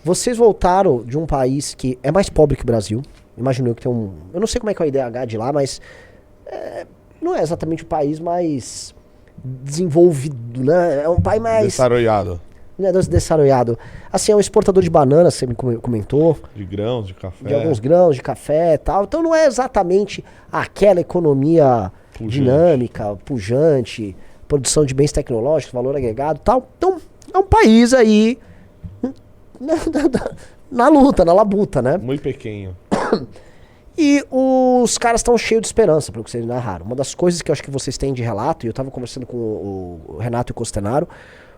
Vocês voltaram de um país que é mais pobre que o Brasil. Imagino eu que tem um... Eu não sei como é que é o IDH de lá, mas não é exatamente o país mais desenvolvido, né? É um país mais... Desarrollado. Né, desarrollado. Assim, é um exportador de bananas, você me comentou. De grãos, de café. De alguns grãos, de café e tal. Então não é exatamente aquela economia dinâmica, pujante, produção de bens tecnológicos, valor agregado e tal. Então é um país aí na luta, na labuta, né? Muito pequeno. E os caras estão cheios de esperança, pelo que vocês narraram. Uma das coisas que eu acho que vocês têm de relato, e eu estava conversando com o Renato e o Costenaro,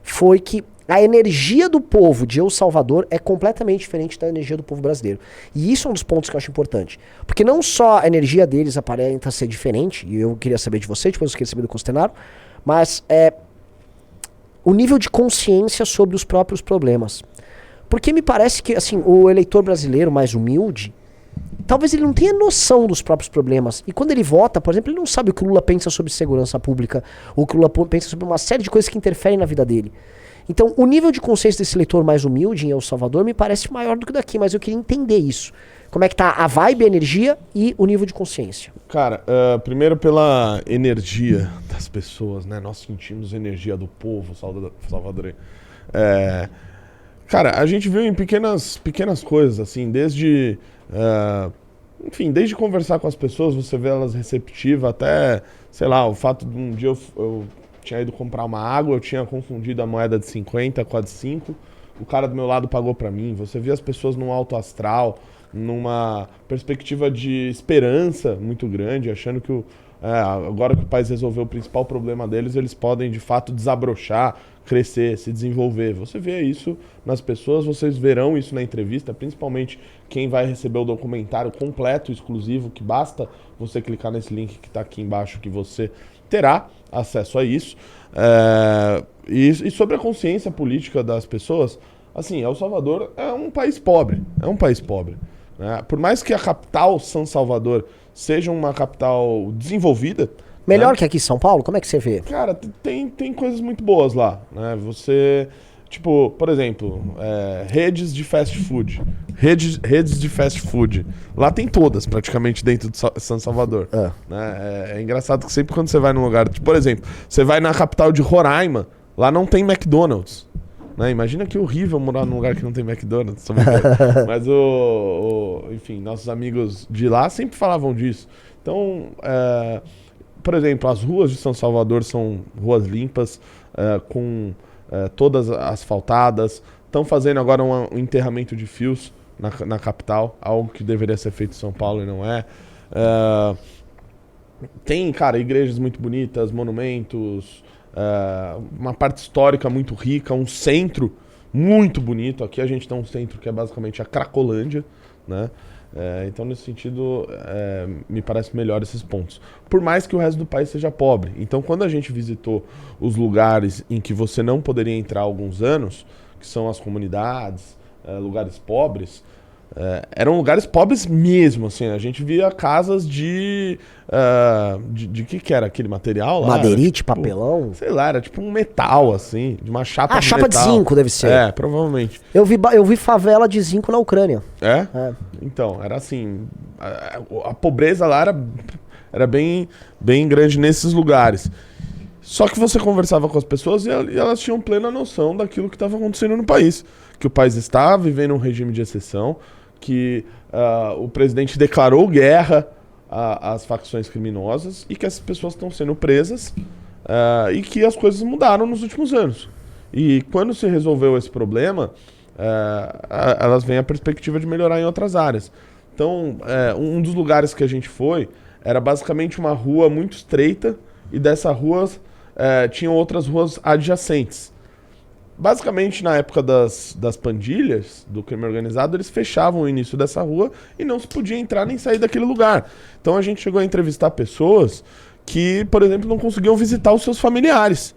foi que a energia do povo de El Salvador é completamente diferente da energia do povo brasileiro. E isso é um dos pontos que eu acho importante. Porque não só a energia deles aparenta ser diferente, e eu queria saber de você, depois eu queria saber do Costenaro, mas o nível de consciência sobre os próprios problemas. Porque me parece que assim, o eleitor brasileiro mais humilde, talvez ele não tenha noção dos próprios problemas. E quando ele vota, por exemplo, ele não sabe o que o Lula pensa sobre segurança pública, ou o que o Lula pensa sobre uma série de coisas que interferem na vida dele. Então, o nível de consciência desse eleitor mais humilde em El Salvador me parece maior do que daqui, mas eu queria entender isso. Como é que tá a vibe, a energia e o nível de consciência? Cara, primeiro pela energia das pessoas, né? Nós sentimos a energia do povo salvadorenho. Cara, a gente viu em pequenas coisas, assim, desde conversar com as pessoas, você vê elas receptivas, até, sei lá, o fato de um dia eu tinha ido comprar uma água, eu tinha confundido a moeda de 50 com a de 5, o cara do meu lado pagou pra mim. Você vê as pessoas num alto astral, numa perspectiva de esperança muito grande, achando que agora que o país resolveu o principal problema deles, eles podem de fato desabrochar, crescer, se desenvolver. Você vê isso nas pessoas, vocês verão isso na entrevista, principalmente quem vai receber o documentário completo, exclusivo, que basta você clicar nesse link que está aqui embaixo que você terá acesso a isso. E sobre a consciência política das pessoas, assim, El Salvador é um país pobre, né? Por mais que a capital, São Salvador, seja uma capital desenvolvida... Melhor, né? que aqui em São Paulo? Como é que você vê? Cara, tem coisas muito boas lá, né? Você, tipo, por exemplo, redes de fast food. Redes de fast food. Lá tem todas, praticamente, dentro de São Salvador. Né? É engraçado que sempre quando você vai num lugar... Tipo, por exemplo, você vai na capital de Roraima, lá não tem McDonald's. Né? Imagina que horrível morar num lugar que não tem McDonald's. Mas, enfim, nossos amigos de lá sempre falavam disso. Então, por exemplo, as ruas de São Salvador são ruas limpas, com todas asfaltadas. Estão fazendo agora um enterramento de fios na capital, algo que deveria ser feito em São Paulo e não é. Tem, cara, igrejas muito bonitas, monumentos, uma parte histórica muito rica, um centro muito bonito. Aqui a gente tem um centro que é basicamente a Cracolândia, né? Então, nesse sentido, me parece melhor esses pontos. Por mais que o resto do país seja pobre. Então, quando a gente visitou os lugares em que você não poderia entrar há alguns anos, que são as comunidades, lugares pobres, eram lugares pobres mesmo, assim. A gente via casas de que era aquele material lá? Madeirite, tipo, papelão? Sei lá, era tipo um metal, assim, de uma chapa de chapa metal. de zinco deve ser. Provavelmente. Eu vi favela de zinco na Ucrânia. Então, era assim, a pobreza lá era bem, bem grande nesses lugares. Só que você conversava com as pessoas e elas tinham plena noção daquilo que estava acontecendo no país. Que o país está vivendo um regime de exceção, que o presidente declarou guerra às facções criminosas e que essas pessoas estão sendo presas e que as coisas mudaram nos últimos anos. E quando se resolveu esse problema, elas vêm a perspectiva de melhorar em outras áreas. Então, um dos lugares que a gente foi era basicamente uma rua muito estreita e dessa rua tinham outras ruas adjacentes. Basicamente, na época das pandilhas, do crime organizado, eles fechavam o início dessa rua e não se podia entrar nem sair daquele lugar. Então a gente chegou a entrevistar pessoas que, por exemplo, não conseguiam visitar os seus familiares,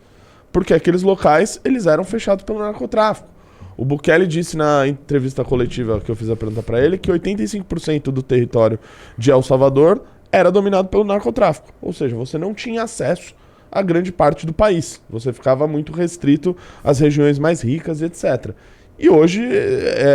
porque aqueles locais eles eram fechados pelo narcotráfico. O Bukele disse na entrevista coletiva que eu fiz a pergunta para ele que 85% do território de El Salvador era dominado pelo narcotráfico. Ou seja, você não tinha acesso a grande parte do país. Você ficava muito restrito às regiões mais ricas, etc. E hoje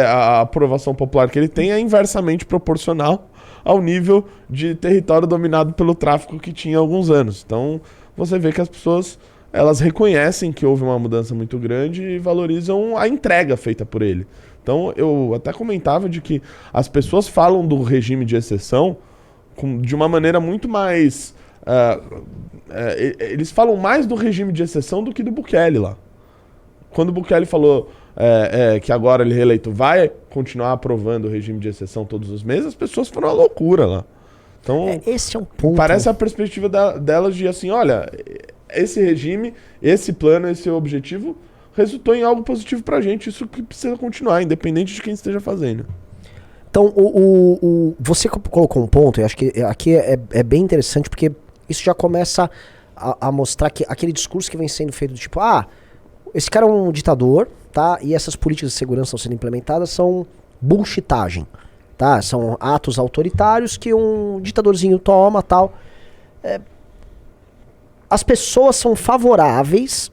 a aprovação popular que ele tem é inversamente proporcional ao nível de território dominado pelo tráfico que tinha há alguns anos. Então você vê que as pessoas elas reconhecem que houve uma mudança muito grande e valorizam a entrega feita por ele. Então eu até comentava de que as pessoas falam do regime de exceção de uma maneira muito mais... eles falam mais do regime de exceção do que do Bukele lá. Quando o Bukele falou que agora ele reeleito vai continuar aprovando o regime de exceção todos os meses, as pessoas foram uma loucura lá. Então, esse é um ponto. Parece a perspectiva delas de assim, olha, esse regime, esse plano, esse objetivo resultou em algo positivo pra gente, isso que precisa continuar, independente de quem esteja fazendo. Então, você colocou um ponto, e acho que aqui é bem interessante, porque isso já começa a mostrar que aquele discurso que vem sendo feito do tipo, esse cara é um ditador, tá? E essas políticas de segurança estão sendo implementadas são bullshitagem, tá? São atos autoritários que um ditadorzinho toma, tal. As pessoas são favoráveis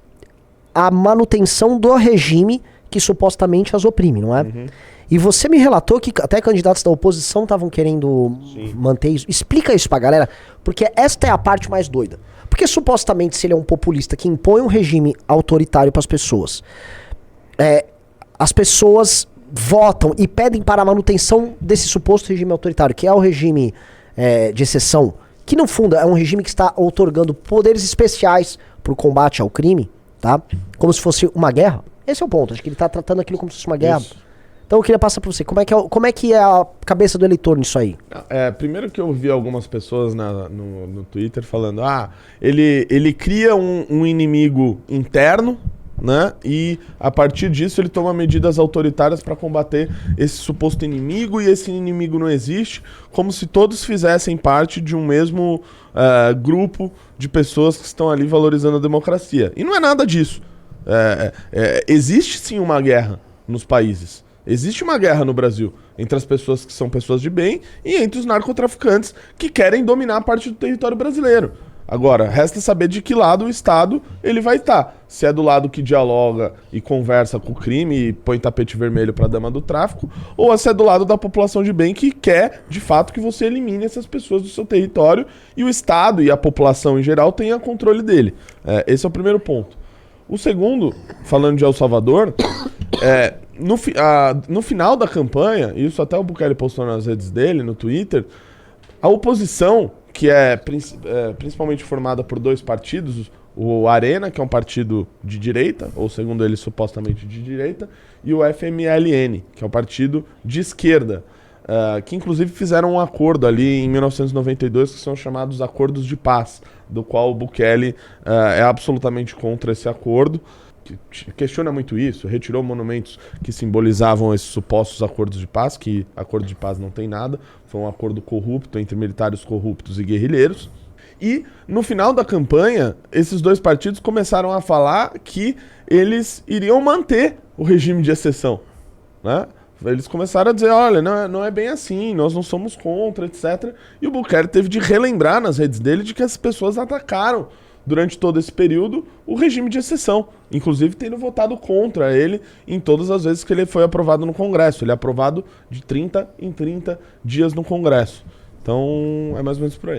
à manutenção do regime que supostamente as oprime, não é? Uhum. E você me relatou que até candidatos da oposição estavam querendo manter isso. Explica isso pra galera, porque esta é a parte mais doida. Porque supostamente se ele é um populista que impõe um regime autoritário para as pessoas, as pessoas votam e pedem para a manutenção desse suposto regime autoritário, que é o regime de exceção, que no fundo é um regime que está outorgando poderes especiais para o combate ao crime, tá? Como se fosse uma guerra. Esse é o ponto, acho que ele está tratando aquilo como se fosse uma guerra. Isso. Então eu queria passar para você, como é que é a cabeça do eleitor nisso aí? Primeiro que eu vi algumas pessoas no Twitter falando, ele cria um inimigo interno, né? E a partir disso ele toma medidas autoritárias para combater esse suposto inimigo, e esse inimigo não existe, como se todos fizessem parte de um mesmo grupo de pessoas que estão ali valorizando a democracia. E não é nada disso. Existe sim uma guerra nos países. Existe uma guerra no Brasil entre as pessoas que são pessoas de bem e entre os narcotraficantes que querem dominar parte do território brasileiro. Agora, resta saber de que lado o Estado ele vai estar. Se é do lado que dialoga e conversa com o crime e põe tapete vermelho para a dama do tráfico, ou se é do lado da população de bem que quer, de fato, que você elimine essas pessoas do seu território e o Estado e a população em geral tenham controle dele. Esse é o primeiro ponto. O segundo, falando de El Salvador, no final da campanha, isso até o Bukele postou nas redes dele, no Twitter, a oposição, que é principalmente formada por dois partidos, o Arena, que é um partido de direita, ou segundo ele, supostamente de direita, e o FMLN, que é um partido de esquerda, que inclusive fizeram um acordo ali em 1992, que são chamados Acordos de Paz, do qual o Bukele é absolutamente contra esse acordo, questiona muito isso, retirou monumentos que simbolizavam esses supostos acordos de paz, que acordo de paz não tem nada, foi um acordo corrupto entre militares corruptos e guerrilheiros. E no final da campanha, esses dois partidos começaram a falar que eles iriam manter o regime de exceção, né? Eles começaram a dizer, olha, não é bem assim, nós não somos contra, etc. E o Bukele teve de relembrar nas redes dele de que as pessoas atacaram durante todo esse período o regime de exceção, inclusive tendo votado contra ele em todas as vezes que ele foi aprovado no Congresso. Ele é aprovado de 30 em 30 dias no Congresso. Então é mais ou menos por aí.